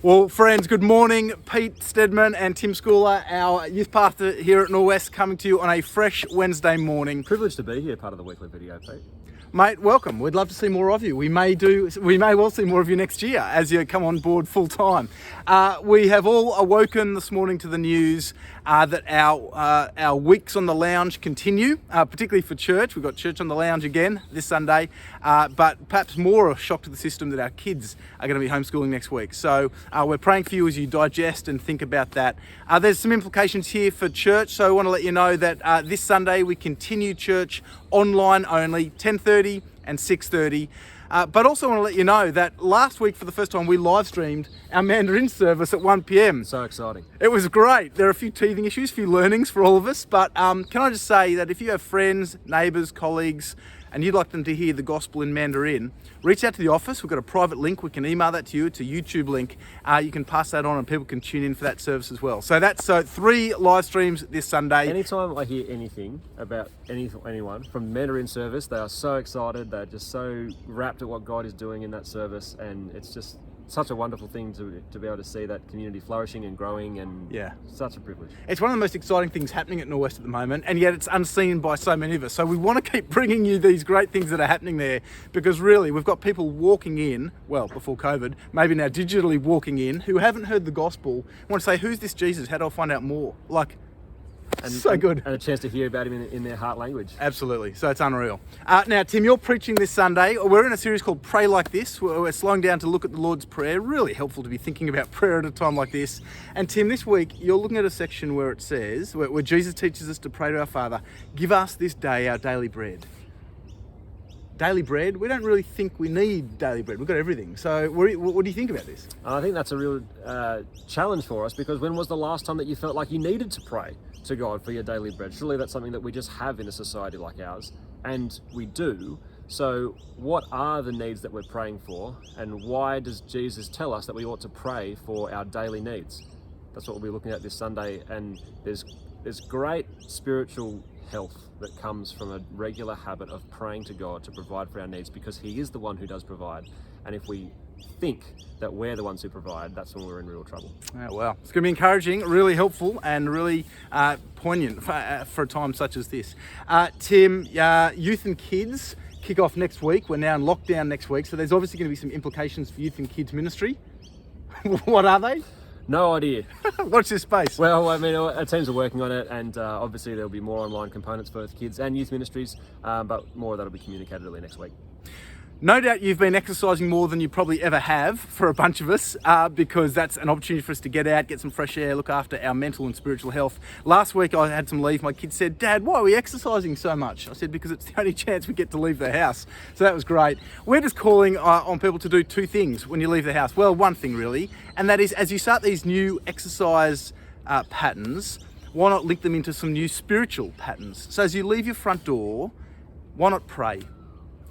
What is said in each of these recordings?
Well, friends, good morning. Pete Stedman and Tim Schooler, our youth pastor here at Norwest, coming to you on a fresh Wednesday morning. Privileged to be here, part of the weekly video, Pete. Mate, welcome. We'd love to see more of you. We may well see more of you next year as you come on board full time. We have all awoken this morning to the news that our weeks on the lounge continue, particularly for church. We've got church on the lounge again this Sunday, but perhaps more a shock to the system that our kids are going to be homeschooling next week. So we're praying for you as you digest and think about that. There's some implications here for church, so I want to let you know that this Sunday we continue church online only, 10:30 and 6:30. But also want to let you know that last week, for the first time, we live streamed our Mandarin service at 1 p.m. So exciting. It was great. There are a few teething issues, a few learnings for all of us. But can I just say that if you have friends, neighbours, colleagues, and you'd like them to hear the gospel in Mandarin, reach out to the office. We've got a private link. We can email that to you. It's a YouTube link. You can pass that on and people can tune in for that service as well. So that's 3 live streams this Sunday. Anytime I hear anything about anyone from the Mandarin service, they are so excited. They're just so wrapped at what God is doing in that service. And it's just such a wonderful thing to be able to see that community flourishing and growing, and such a privilege. It's one of the most exciting things happening at Norwest at the moment, and yet it's unseen by so many of us. So we want to keep bringing you these great things that are happening there, because really we've got people walking in, well, before COVID, maybe now digitally walking in, who haven't heard the gospel, want to say, who's this Jesus? How do I find out more? Good. And a chance to hear about him in their heart language. Absolutely. So it's unreal. Now, Tim, you're preaching this Sunday. We're in a series called Pray Like This. We're slowing down to look at the Lord's Prayer. Really helpful to be thinking about prayer at a time like this. And Tim, this week, you're looking at a section where it says, where Jesus teaches us to pray to our Father, give us this day our daily bread. Daily bread? We don't really think we need daily bread. We've got everything. So what do you think about this? I think that's a real challenge for us, because when was the last time that you felt like you needed to pray to God for your daily bread? Surely that's something that we just have in a society like ours, and we do. So what are the needs that we're praying for, and why does Jesus tell us that we ought to pray for our daily needs? That's what we'll be looking at this Sunday, and there's great spiritual health that comes from a regular habit of praying to God to provide for our needs, because He is the one who does provide. And if we think that we're the ones who provide, that's when we're in real trouble. Oh, wow. It's going to be encouraging, really helpful, and really poignant for a time such as this. Tim, youth and kids kick off next week. We're now in lockdown next week, so there's obviously going to be some implications for youth and kids ministry. What are they? No idea. Watch this space. Well, I mean, our teams are working on it, and obviously there'll be more online components for both kids and youth ministries, but more of that will be communicated early next week. No doubt you've been exercising more than you probably ever have for a bunch of us, because that's an opportunity for us to get out, get some fresh air, look after our mental and spiritual health. Last week I had some leave. My kids said, "Dad, why are we exercising so much?" I said, because it's the only chance we get to leave the house. So that was great. We're just calling on people to do 2 things when you leave the house. Well, one thing really, and that is, as you start these new exercise patterns, why not link them into some new spiritual patterns? So as you leave your front door, why not pray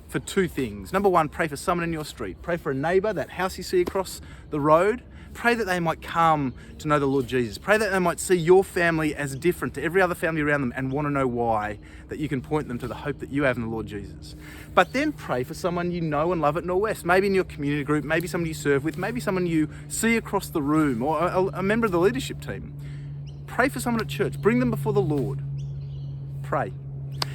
for 2 things? Number 1, pray for someone in your street. Pray for a neighbour, that house you see across the road. Pray that they might come to know the Lord Jesus. Pray that they might see your family as different to every other family around them and want to know why, that you can point them to the hope that you have in the Lord Jesus. But then pray for someone you know and love at Norwest, maybe in your community group, maybe someone you serve with, maybe someone you see across the room, or a member of the leadership team. Pray for someone at church. Bring them before the Lord. Pray.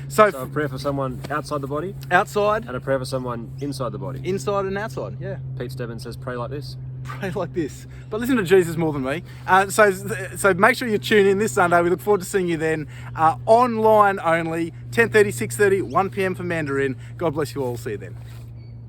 So a prayer for someone outside the body, outside, and a prayer for someone inside the body. Inside and outside, yeah. Pete Stedman says, pray like this. Pray like this. But listen to Jesus more than me. So make sure you tune in this Sunday. We look forward to seeing you then. Online only, 10:30, 6:30, 1 p.m. for Mandarin. God bless you all. See you then.